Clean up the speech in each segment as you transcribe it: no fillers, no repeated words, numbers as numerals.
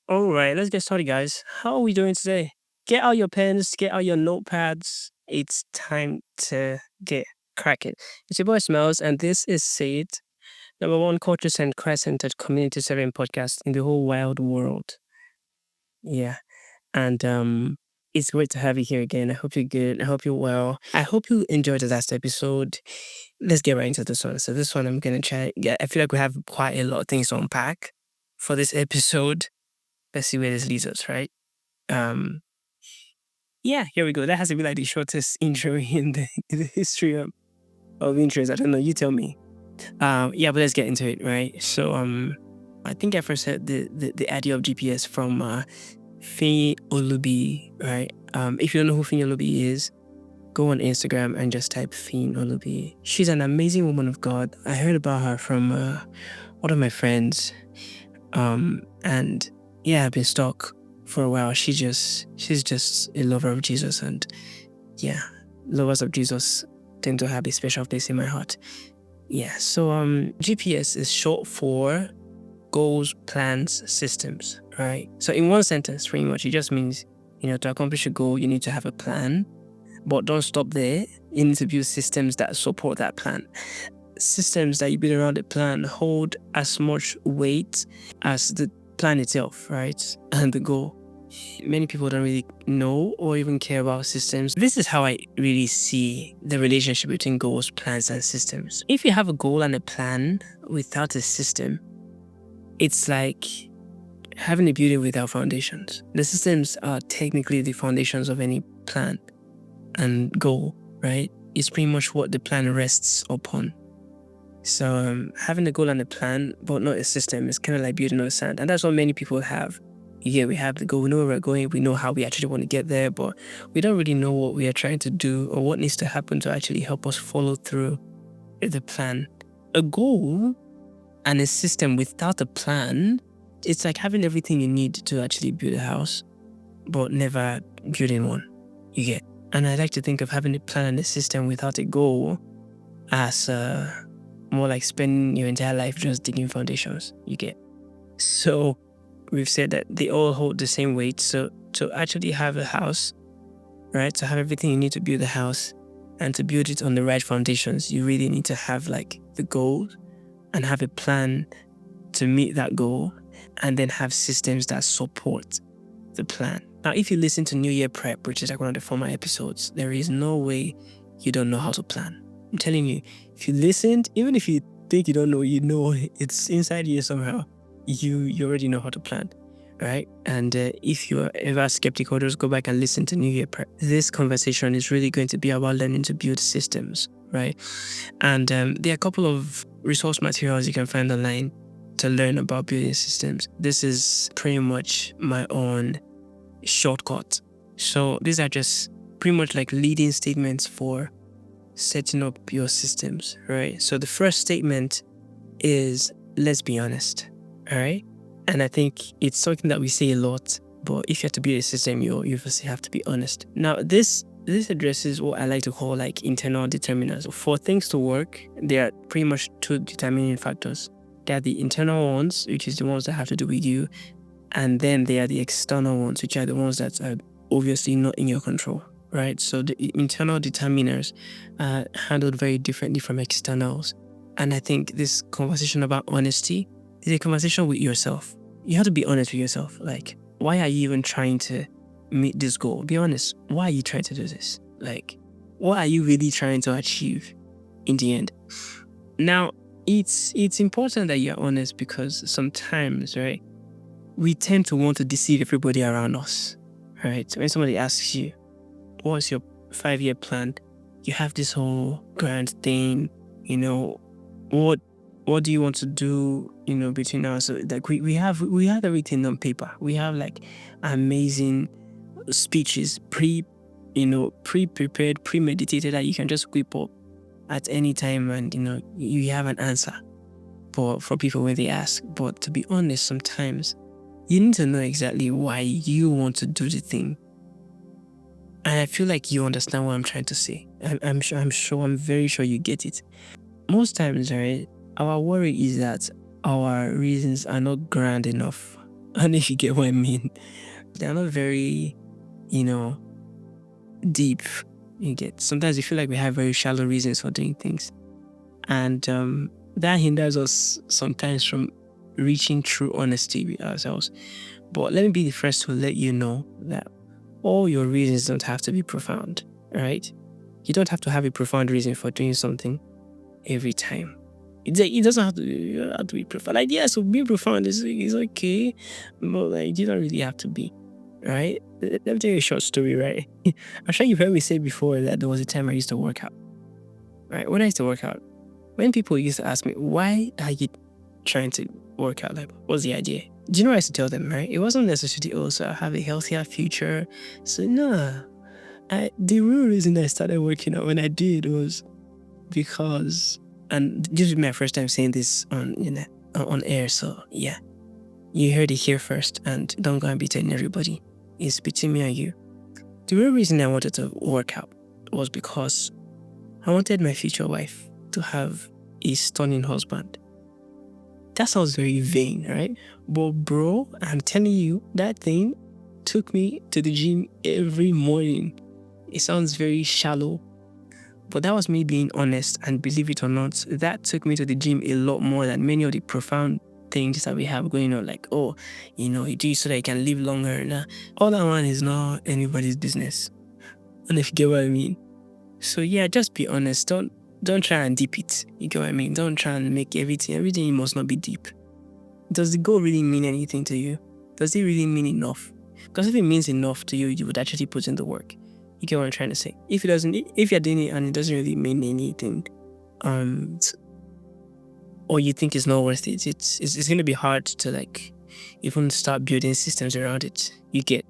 All right, let's get started, guys. How are we doing today? Get out your pens, get out your notepads. It's time to get cracking. It's your boy Smells, and this is Said, number one culture and Christ-centered community serving podcast in the whole wild world. Yeah, and it's great to have you here again. I hope you're good. I hope you're well. I hope you enjoyed the last episode. Let's get right into this one. So this one, I'm gonna try. Yeah, I feel like we have quite a lot of things to unpack for this episode. Let's see where this leads us, right? Um, yeah, here we go. That has to be like the shortest intro in the history of intros. I don't know. You tell me. Yeah, but let's get into it, right? So, I think I first heard the idea of GPS from Fini Olubi, right? If you don't know who Fini Olubi is, go on Instagram and just type Fini Olubi. She's an amazing woman of God. I heard about her from one of my friends, and yeah, I've been stuck for a while. She's just a lover of Jesus, and yeah, lovers of Jesus tend to have a special place in my heart. Yeah, so GPS is short for goals, plans, systems, right? So in one sentence, pretty much, it just means, to accomplish a goal, you need to have a plan, but don't stop there. You need to build systems that support that plan. Systems that you build around the plan hold as much weight as the plan itself, right? And the goal. Many people don't really know or even care about systems. This is how I really see the relationship between goals, plans, and systems. If you have a goal and a plan without a system, it's like having a building without foundations. The systems are technically the foundations of any plan and goal, right? It's pretty much what the plan rests upon. So having a goal and a plan, but not a system, is kind of like building on sand. And that's what many people have. Yeah, we have the goal, we know where we're going, we know how we actually want to get there, but we don't really know what we are trying to do or what needs to happen to actually help us follow through the plan. A goal and a system without a plan, it's like having everything you need to actually build a house, but never building one. You get? And I like to think of having a plan and a system without a goal as more like spending your entire life just digging foundations. You get? So we've said that they all hold the same weight. So to actually have a house, right, to have everything you need to build a house and to build it on the right foundations, you really need to have like the goal and have a plan to meet that goal, and then have systems that support the plan. Now, if you listen to New Year Prep, which is like one of the former episodes, there is no way you don't know how to plan. I'm telling you, if you listened, even if you think you don't know, it's inside you somehow. You already know how to plan, right? And if you're ever skeptical, just go back and listen to New Year Prep. This conversation is really going to be about learning to build systems, right? And there are a couple of resource materials you can find online to learn about building systems. This is pretty much my own shortcut. So these are just pretty much like leading statements for setting up your systems, right? So the first statement is, let's be honest. All right. And I think it's something that we say a lot, but if you have to build a system, you first have to be honest. Now, this addresses what I like to call like internal determinants. For things to work, there are pretty much two determining factors. There are the internal ones, which is the ones that have to do with you, and then there are the external ones, which are the ones that are obviously not in your control, right? So the internal determiners are handled very differently from externals. And I think this conversation about honesty is a conversation with yourself. You have to be honest with yourself. Like, why are you even trying to meet this goal? Be honest. Why are you trying to do this? Like, what are you really trying to achieve in the end? Now, it's important that you're honest, because sometimes, right, we tend to want to deceive everybody around us, right? So when somebody asks you, what's your 5-year plan? You have this whole grand thing, what do you want to do, between us? So like we have everything on paper. We have like amazing speeches pre-prepared, premeditated, that you can just whip up at any time, and you have an answer for people when they ask. But to be honest, sometimes you need to know exactly why you want to do the thing. And I feel like you understand what I'm trying to say. I'm very sure you get it. Most times, right, our worry is that our reasons are not grand enough And if you get what I mean, they're not very, you know, deep. You get, sometimes you feel like we have very shallow reasons for doing things. And that hinders us sometimes from reaching true honesty with ourselves. But let me be the first to let you know that all your reasons don't have to be profound, right? You don't have to have a profound reason for doing something every time. It doesn't have to be profound. Like, yeah, so being profound is okay, but like, you don't really have to be, right? Let me tell you a short story, right? I'm sure you've heard me say before that there was a time I used to work out, right? When I used to work out, when people used to ask me, why are you trying to work out? Like, what's the idea? Do you know what I used to tell them, right? It wasn't necessarily also have a healthier future. So no, the real reason I started working out when I did was because, and this is my first time saying this on air, so yeah, you heard it here first, and don't go and be telling everybody. It's between me and you. The real reason I wanted to work out was because I wanted my future wife to have a stunning husband. That sounds very vain, right? But bro, I'm telling you, that thing took me to the gym every morning. It sounds very shallow, but that was me being honest, and believe it or not, that took me to the gym a lot more than many of the profound things that we have going on, like, oh, you do it so that you can live longer. Nah, all that one is not anybody's business. And if you get what I mean. So yeah, just be honest. Don't try and deep it. You get what I mean? Don't try and make everything must not be deep. Does the goal really mean anything to you? Does it really mean enough? Because if it means enough to you, you would actually put in the work. You get what I'm trying to say? If it doesn't, if you're doing it and it doesn't really mean anything, or you think it's not worth it, it's going to be hard to like even start building systems around it. You get.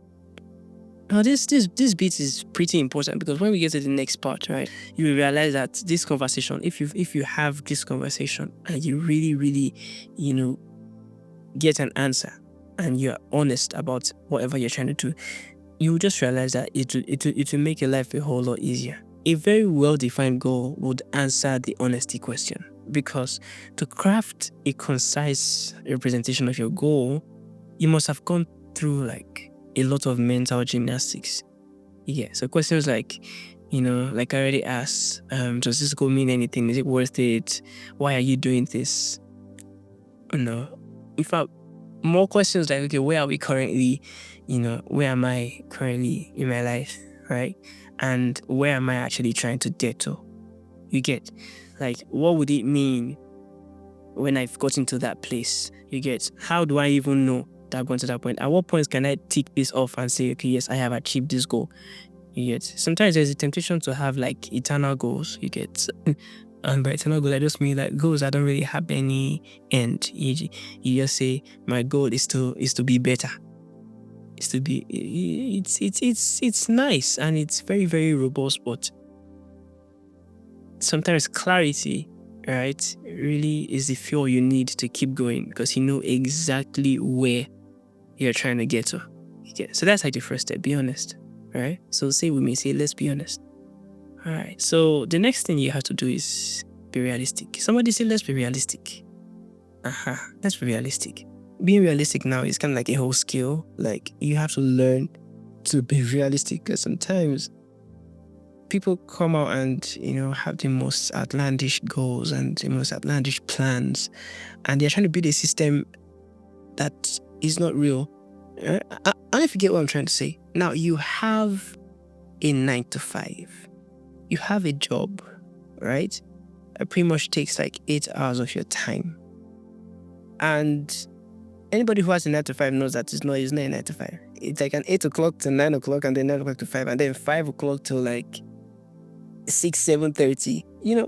Now this bit is pretty important, because when we get to the next part, right, you will realize that this conversation, if you have this conversation and you really, get an answer and you're honest about whatever you're trying to do, you will just realize that it will make your life a whole lot easier. A very well-defined goal would answer the honesty question, because to craft a concise representation of your goal, you must have gone through like a lot of mental gymnastics. Yeah, so questions like, like I already asked, does this goal mean anything? Is it worth it? Why are you doing this? In fact, more questions like, okay, where are we currently? Where am I currently in my life, right? And where am I actually trying to get to? You get, like, what would it mean when I've gotten to that place? You get, how do I even know that I've gone to that point? At what point can I tick this off and say, okay, yes, I have achieved this goal? You get, sometimes there's a temptation to have like eternal goals. You get, and by eternal goals, I just mean like goals that don't really have any end. You just say, my goal is to be better. It's to be, it's nice and it's very, very robust, but sometimes clarity, right, really is the fuel you need to keep going, because you know exactly where you're trying to get to. Okay, so that's like the first step. Be honest, right? So say with me, say, let's be honest. All right. So the next thing you have to do is be realistic. Somebody say, let's be realistic. Let's be realistic. Being realistic now is kind of like a whole skill. Like, you have to learn to be realistic, because sometimes people come out and, have the most outlandish goals and the most outlandish plans, and they're trying to build a system that is not real. I don't forget what I'm trying to say. Now, you have a 9 to 5. You have a job, right? It pretty much takes like 8 hours of your time. And anybody who has a 9 to 5 knows that it's not a 9 to 5. It's like an 8 o'clock to 9 o'clock, and then 9 o'clock to 5, and then 5 o'clock to like 7:30.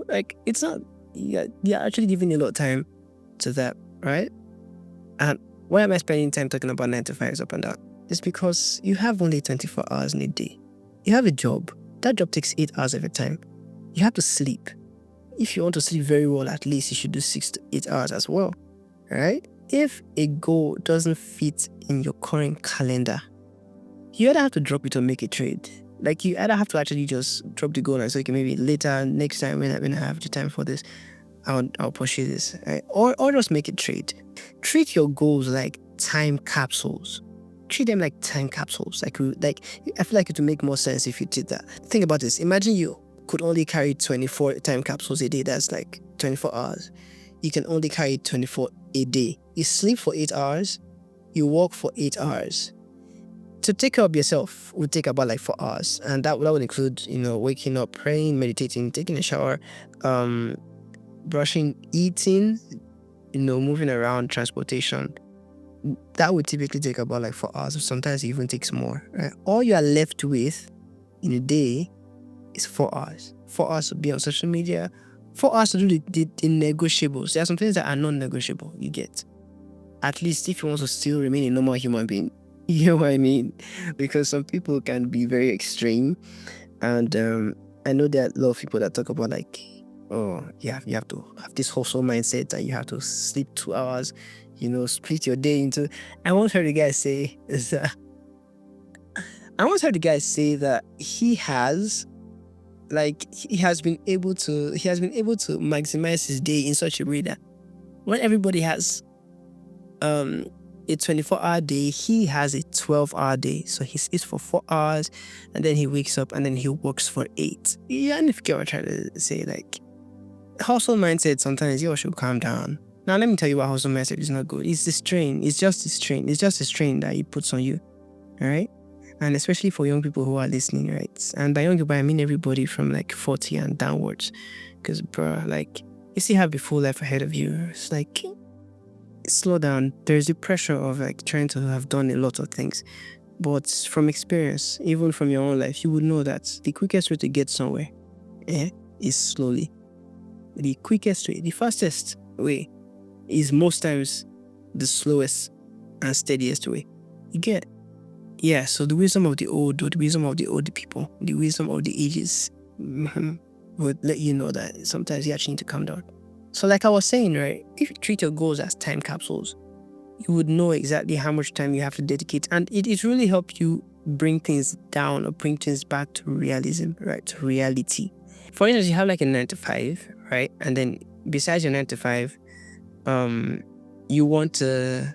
Like, it's not, you're actually giving a lot of time to that, right? And why am I spending time talking about 9 to 5s up and down? It's because you have only 24 hours in a day. You have a job. That job takes 8 hours of your time. You have to sleep. If you want to sleep very well, at least you should do 6 to 8 hours as well, right? If a goal doesn't fit in your current calendar, you either have to drop it or make a trade. Like, you either have to actually just drop the goal and say, okay, maybe later, next time when I have the time for this, I'll pursue this, right? Or just make a trade. Treat your goals like time capsules. Treat them like time capsules. Like I feel like it would make more sense if you did that. Think about this. Imagine you could only carry 24 time capsules a day. That's like 24 hours. You can only carry 24 a day. You sleep for 8 hours. You work for 8 hours. To take care of yourself would take about like 4 hours. And that would include, waking up, praying, meditating, taking a shower, brushing, eating, moving around, transportation. That would typically take about like 4 hours, or sometimes it even takes more. Right? All you are left with in a day is 4 hours. 4 hours to be on social media, 4 hours to do the negotiables. There are some things that are non-negotiable, you get. At least if you want to still remain a normal human being. You know what I mean? Because some people can be very extreme. And I know there are a lot of people that talk about like, oh, yeah, you have to have this hustle mindset and you have to sleep 2 hours, split your day into. I once heard the guy say that he has been able to maximize his day in such a way that when everybody has a 24-hour day, he has a 12-hour day. So he sleeps for 4 hours and then he wakes up and then he works for 8. Yeah, and if you get what I'm trying to say, like, hustle mindset, sometimes you should calm down. Now, let me tell you why hustle mindset is not good. It's the strain. It's just the strain. It's just the strain that it puts on you. All right? And especially for young people who are listening, right? And by young people, I mean everybody from like 40 and downwards. Because, bro, like, you still have a full life ahead of you. It's like, slow down. There's the pressure of like trying to have done a lot of things. But from experience, even from your own life, you would know that the quickest way to get somewhere is slowly. The quickest way, the fastest way is most times the slowest and steadiest way. You get? Yeah, so the wisdom of the old people, the wisdom of the ages would let you know that sometimes you actually need to calm down. So like I was saying, right, if you treat your goals as time capsules, you would know exactly how much time you have to dedicate. And it really helps you bring things down or bring things back to realism, right, to reality. For instance, you have like a 9 to 5, right? And then besides your 9 to 5, you want to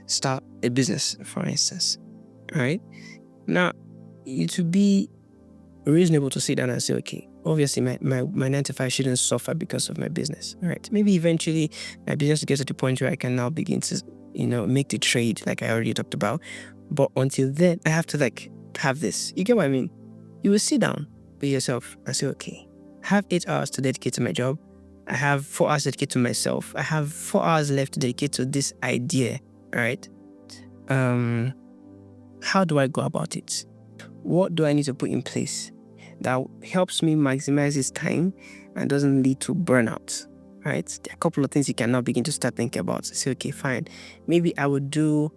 start a business, for instance, right? Now, it would be reasonable to sit down and say, okay, obviously my 9 to 5 shouldn't suffer because of my business, right? Maybe eventually my business gets to the point where I can now begin to, make the trade like I already talked about. But until then, I have to like have this. You get what I mean? You will sit down with yourself and say, okay, I have 8 hours to dedicate to my job. I have 4 hours to dedicate to myself. I have 4 hours left to dedicate to this idea, right? How do I go about it? What do I need to put in place that helps me maximize this time and doesn't lead to burnout, right? There are a couple of things you can now begin to start thinking about. Say, okay, fine. Maybe I would do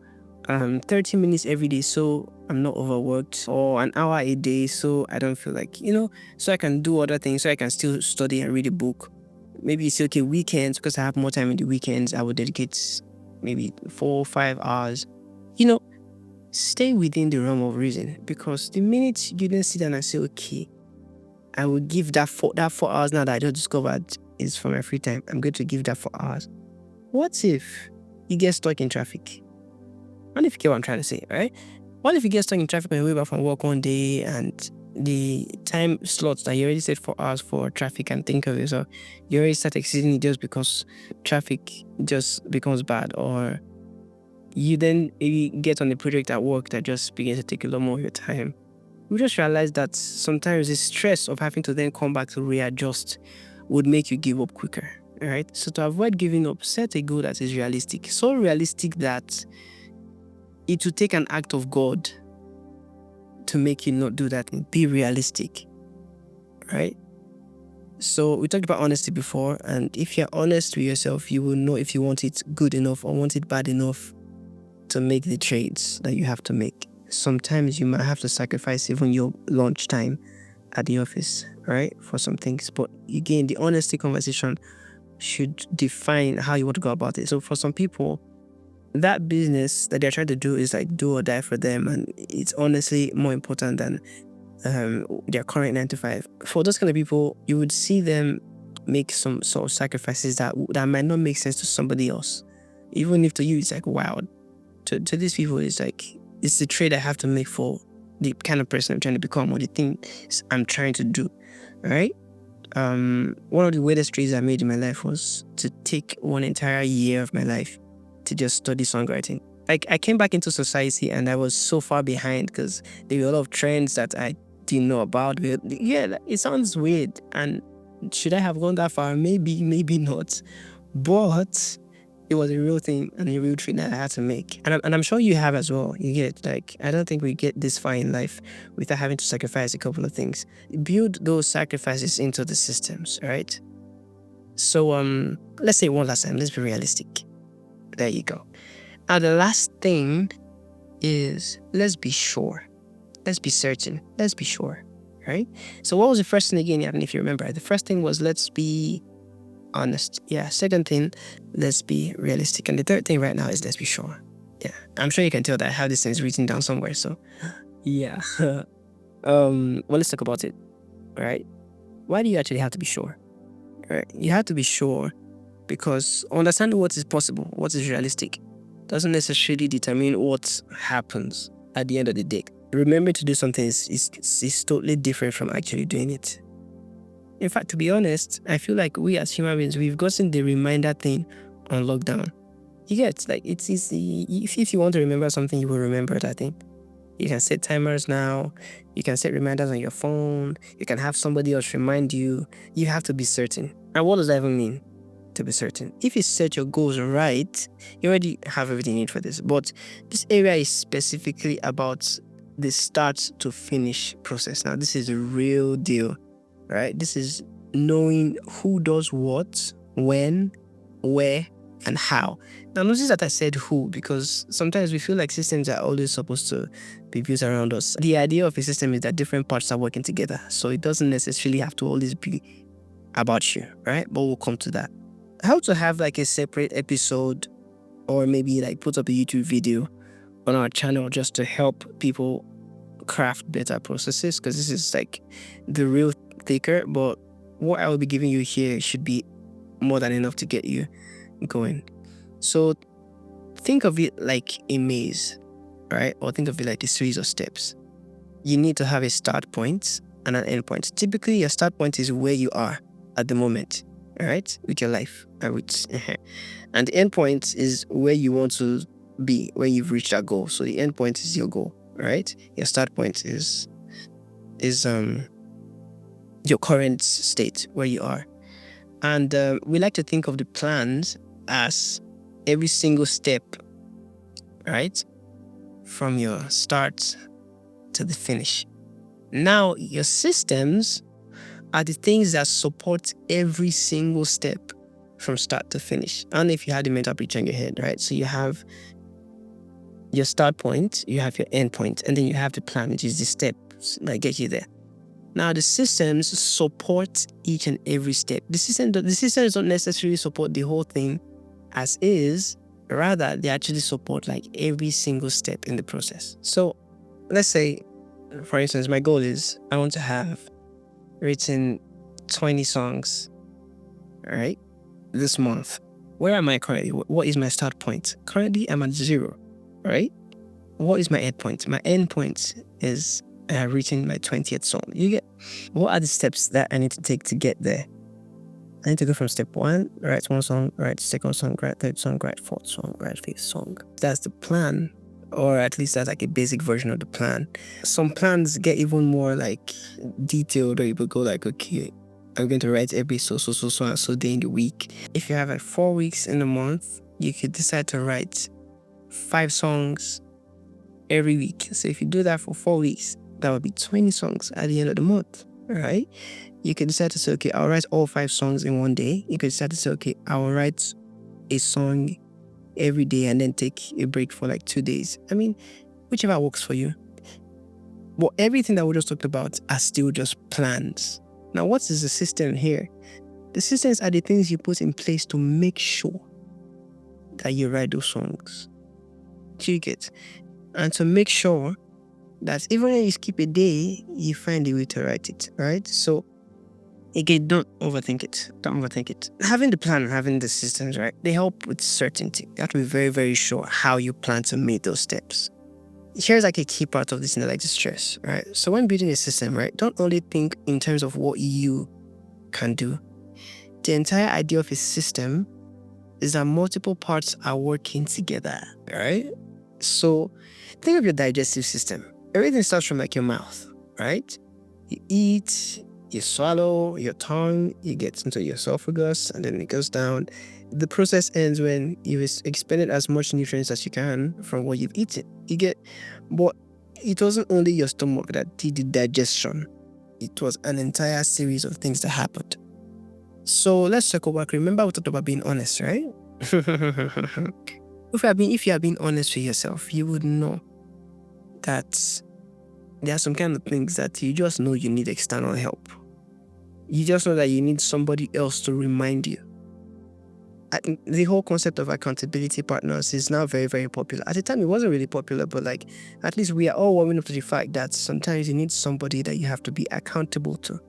30 minutes every day so I'm not overworked, or an hour a day so I don't feel like, so I can do other things, so I can still study and read a book. Maybe you say, okay, weekends, because I have more time in the weekends, I would dedicate maybe 4 or 5 hours. Stay within the realm of reason, because the minute you didn't sit down and say, okay, I will give that 4 hours now that I just discovered is for my free time, I'm going to give that 4 hours. What if you get stuck in traffic? What if you get what I'm trying to say, right? What if you get stuck in traffic on your way back from work one day and the time slots that you already set 4 hours for traffic, and think of yourself, you already start exceeding it just because traffic just becomes bad, or you then maybe get on a project at work that just begins to take a lot more of your time. We just realize that sometimes the stress of having to then come back to readjust would make you give up quicker, right? So to avoid giving up, set a goal that is realistic. So realistic that it will take an act of God to make you not do that. Be realistic, right? So we talked about honesty before, and if you're honest with yourself, you will know if you want it good enough or want it bad enough to make the trades that you have to make. Sometimes you might have to sacrifice even your lunch time at the office, right, for some things. But again, the honesty conversation should define how you want to go about it. So for some people, that business that they're trying to do is like do or die for them, and it's honestly more important than their current 9 to 5. For those kind of people, you would see them make some sort of sacrifices that might not make sense to somebody else, even if to you it's like, wow, to these people, it's like, it's the trade I have to make for the kind of person I'm trying to become or the thing I'm trying to do, right? One of the weirdest trades I made in my life was to take one entire year of my life to just study songwriting. Like, I came back into society and I was so far behind because there were a lot of trends that I didn't know about. Yeah, it sounds weird. And should I have gone that far? Maybe, maybe not. But it was a real thing and a real trade that I had to make. And I'm sure you have as well. You get, like, I don't think we get this far in life without having to sacrifice a couple of things. Build those sacrifices into the systems, right? So let's say one last time, let's be realistic. There you go. Now the last thing is, let's be sure. Let's be certain. Let's be sure. Right? So what was the first thing again? I don't know if you remember. The first thing was, let's be honest. Yeah. Second thing, let's be realistic. And the third thing right now is, let's be sure. Yeah. I'm sure you can tell that I have these things written down somewhere. So yeah. Well, let's talk about it. Right? Why do you actually have to be sure? Right? You have to be sure because understanding what is possible, what is realistic, doesn't necessarily determine what happens at the end of the day. Remembering to do something is totally different from actually doing it. In fact, to be honest, I feel like we as human beings, we've gotten the reminder thing on lockdown. You get, like, it's easy. If you want to remember something, you will remember that thing. You can set timers now. You can set reminders on your phone. You can have somebody else remind you. You have to be certain. And what does that even mean? To be certain. If you set your goals right, you already have everything you need for this. But this area is specifically about the start to finish process. Now, this is a real deal, right? This is knowing who does what, when, where, and how. Now, notice that I said who, because sometimes we feel like systems are always supposed to be built around us. The idea of a system is that different parts are working together. So it doesn't necessarily have to always be about you, right? But we'll come to that. How to have like a separate episode or maybe like put up a YouTube video on our channel just to help people craft better processes, because this is like the real thicker, but what I will be giving you here should be more than enough to get you going. So think of it like a maze, right? Or think of it like a series of steps. You need to have a start point and an end point. Typically, your start point is where you are at the moment, all right, with your life. And the end point is where you want to be, where you've reached that goal. So the end point is your goal, right? Your start point is your current state, where you are. And we like to think of the plans as every single step, right? From your start to the finish. Now, your systems are the things that support every single step from start to finish. I don't know if you had the mental picture in your head, right? So you have your start point, you have your end point, and then you have the plan, which is the steps that get you there. Now, the systems support each and every step. The systems don't necessarily support the whole thing as is. Rather, they actually support like every single step in the process. So let's say, for instance, my goal is I want to have written 20 songs, all right, this month. Where am I currently? What is my start point? Currently, I'm at 0, right? What is my end point? My end point is reaching my 20th song. You get, what are the steps that I need to take to get there? I need to go from step 1, write 1 song, write 2nd song, write 3rd song, write 4th song, write 5th song. That's the plan, or at least that's like a basic version of the plan. Some plans get even more like detailed, or you would go like, okay, I'm going to write every so and so day in the week. If you have like 4 weeks in a month, you could decide to write 5 songs every week. So if you do that for 4 weeks, that would be 20 songs at the end of the month, right? You could decide to say, okay, I'll write all 5 songs in one day. You could decide to say, okay, I will write a song every day and then take a break for like 2 days. I mean, whichever works for you. But everything that we just talked about are still just plans. Now, what is the system here? The systems are the things you put in place to make sure that you write those songs. Do you get? And to make sure that even if you skip a day, you find a way to write it, right? So Again, don't overthink it. Don't overthink it. Having the plan and having the systems, right, they help with certainty. You have to be very, very sure how you plan to meet those steps. Here's like a key part of this thing that I like to stress, right? So when building a system, right, don't only think in terms of what you can do. The entire idea of a system is that multiple parts are working together, right? So think of your digestive system. Everything starts from like your mouth, right? You eat, you swallow, your tongue, it gets into your esophagus, and then it goes down. The process ends when you've expended as much nutrients as you can from what you've eaten. But it wasn't only your stomach that did the digestion. It was an entire series of things that happened. So let's circle back. Remember we talked about being honest, right? If you have been honest with yourself, you would know that there are some kind of things that you just know you need external help. You just know that you need somebody else to remind you. The whole concept of accountability partners is now very, very popular. At the time, it wasn't really popular, but like at least we are all warming up to the fact that sometimes you need somebody that you have to be accountable to,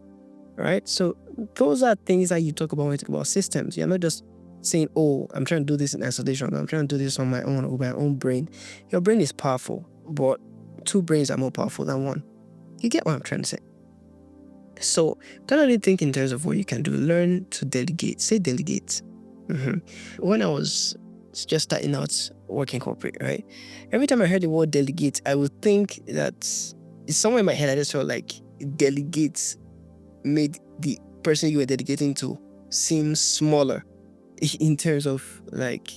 right? So those are things that you talk about when you talk about systems. You're not just saying, oh, I'm trying to do this in isolation. I'm trying to do this on my own or my own brain. Your brain is powerful, but two brains are more powerful than one. You get what I'm trying to say? So don't only think in terms of what you can do. Learn to delegate. Say delegate. When I was just starting out working corporate, right? Every time I heard the word delegate, I would think that it's somewhere in my head. I just felt like delegate made the person you were delegating to seem smaller in terms of like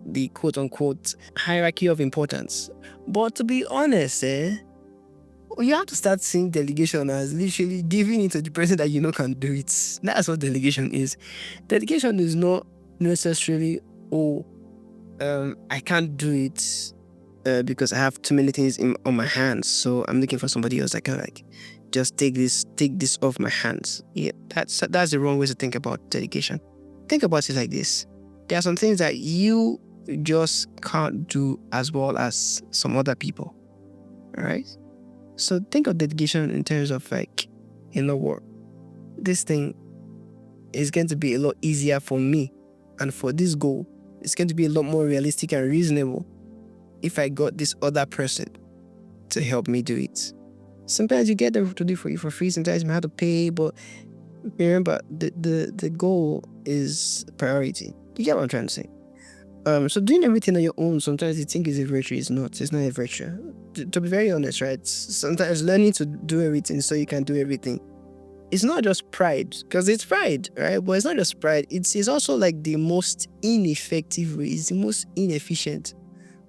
the quote unquote hierarchy of importance. But to be honest, you have to start seeing delegation as literally giving it to the person that you know can do it. That's what delegation is. Delegation is not necessarily, I can't do it because I have too many things on my hands, so I'm looking for somebody else that can like just take this off my hands. Yeah, that's the wrong way to think about delegation. Think about it like this. There are some things that you just can't do as well as some other people. All right? So think of delegation in terms of like, what? This thing is going to be a lot easier for me. And for this goal, it's going to be a lot more realistic and reasonable if I got this other person to help me do it. Sometimes you get them to do for you for free. Sometimes you might have to pay, but remember, the goal is priority. You get what I'm trying to say? So doing everything on your own, sometimes you think is a virtue. It's not. It's not a virtue. To be very honest, right? Sometimes learning to do everything so you can do everything, it's not just pride, because it's pride, right? But it's not just pride. It's also like the most ineffective way. It's the most inefficient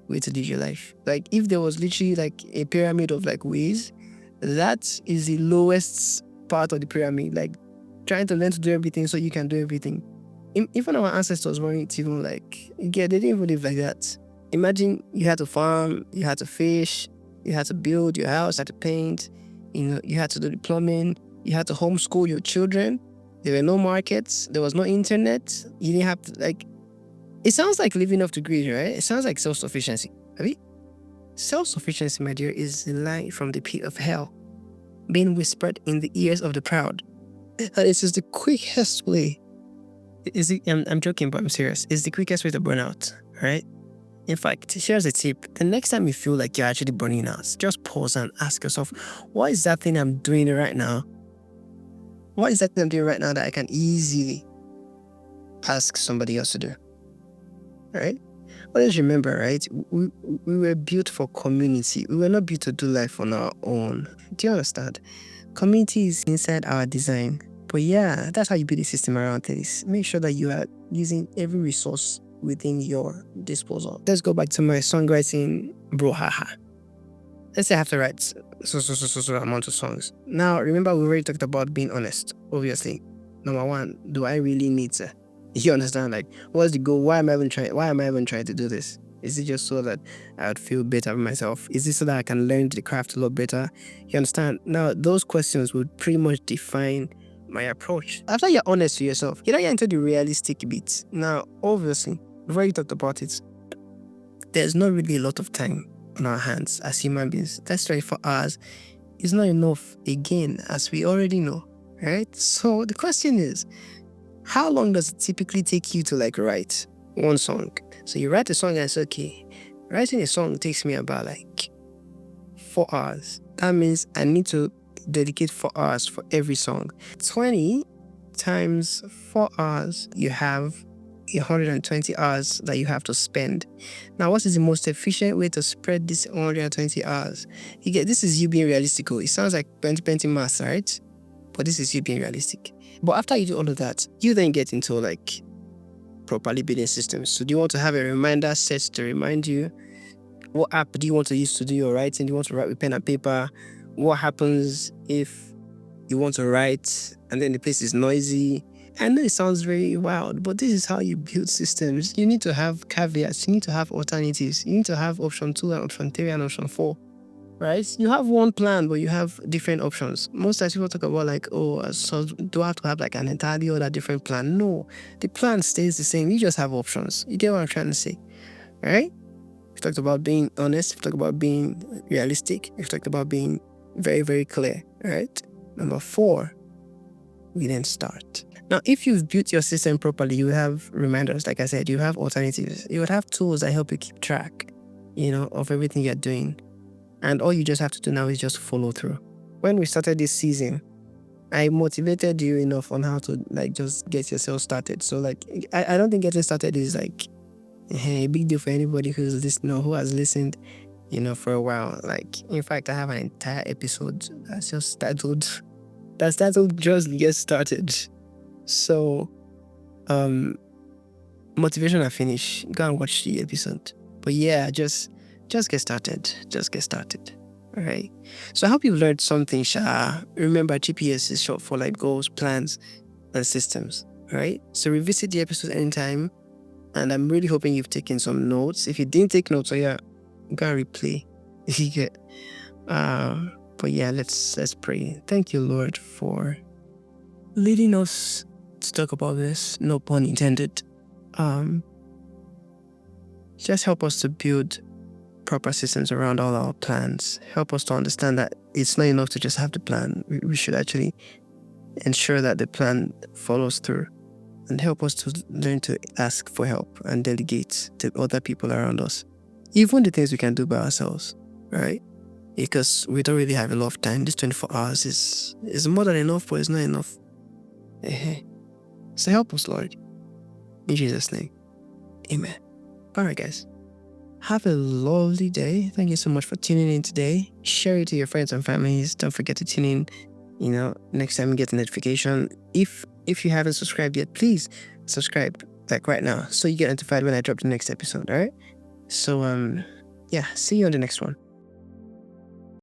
way to live your life. Like if there was literally like a pyramid of like ways, that is the lowest part of the pyramid. Like trying to learn to do everything so you can do everything. Even our ancestors weren't even like, yeah, they didn't even live like that. Imagine you had to farm, you had to fish, you had to build your house, you had to paint, you had to do the plumbing, you had to homeschool your children. There were no markets, there was no internet, you didn't have to like, it sounds like living off the grid, right? It sounds like self-sufficiency. Self-sufficiency, my dear, is the line from the pit of hell, being whispered in the ears of the proud. And it's just the quickest way. I'm joking, but I'm serious. It's the quickest way to burn out, right? In fact, here's a tip. The next time you feel like you're actually burning out, just pause and ask yourself, what is that thing I'm doing right now? What is that thing I'm doing right now that I can easily ask somebody else to do? Right? But just remember, right? We were built for community. We were not built to do life on our own. Do you understand? Community is inside our design. But yeah, that's how you build a system around this. Make sure that you are using every resource within your disposal. Let's go back to my songwriting brouhaha. Let's say I have to write so amount of songs. Now, remember we already talked about being honest. Obviously, number one, do I really need to? You understand? Like, what's the goal? Why am I even trying to do this? Is it just so that I would feel better with myself? Is it so that I can learn the craft a lot better? You understand? Now, those questions would pretty much define my approach. After you're honest to yourself, you don't get into the realistic bits. Now, obviously, we've already talked about it. There's not really a lot of time on our hands as human beings. That's 24 hours is not enough, again, as we already know, right? So the question is, how long does it typically take you to like write one song? So you write a song and it's okay. Writing a song takes me about like 4 hours. That means I need to dedicate 4 hours for every song. 20 times 4 hours, you have 120 hours that you have to spend. Now, what is the most efficient way to spread this 120 hours? This is you being realistic. It sounds like plenty maths, right? But this is you being realistic. But after you do all of that, you then get into like properly building systems. So do you want to have a reminder set to remind you? What app do you want to use to do your writing? Do you want to write with pen and paper? What happens if you want to write and then the place is noisy? I know it sounds very wild, but this is how you build systems. You need to have caveats. You need to have alternatives. You need to have option 2 and option 3 and option 4. Right? You have one plan, but you have different options. Most times people talk about like, oh, so do I have to have like an entirely other different plan? No, the plan stays the same. You just have options. You get what I'm trying to say, right? We've talked about being honest. We've talked about being realistic. We've talked about being very, very clear, right? Number 4, we then start. Now, if you've built your system properly, you have reminders. Like I said, you have alternatives. You would have tools that help you keep track, of everything you're doing. And all you just have to do now is just follow through. When we started this season, I motivated you enough on how to like just get yourself started. So like, I don't think getting started is like a big deal for anybody who's listening or who has listened, for a while. Like, in fact, I have an entire episode that's titled Just Get Started. So, motivation I finish. Go and watch the episode. But yeah, just get started. Just get started. All right. So I hope you've learned something, Sha. Remember, GPS is short for like goals, plans, and systems. All right. So revisit the episode anytime. And I'm really hoping you've taken some notes. If you didn't take notes, go and replay. If you get. But yeah, let's pray. Thank you, Lord, for leading us to talk about this. No pun intended. Just help us to build proper systems around all our plans. Help us to understand that it's not enough to just have the plan. We should actually ensure that the plan follows through. And help us to learn to ask for help and delegate to other people around us. Even the things we can do by ourselves, right? Because we don't really have a lot of time. This 24 hours is more than enough, but it's not enough. So help us, Lord. In Jesus' name. Amen. All right, guys. Have a lovely day. Thank you so much for tuning in today. Share it to your friends and families. Don't forget to tune in, next time you get a notification. If you haven't subscribed yet, please subscribe like right now so you get notified when I drop the next episode, all right? So, see you on the next one.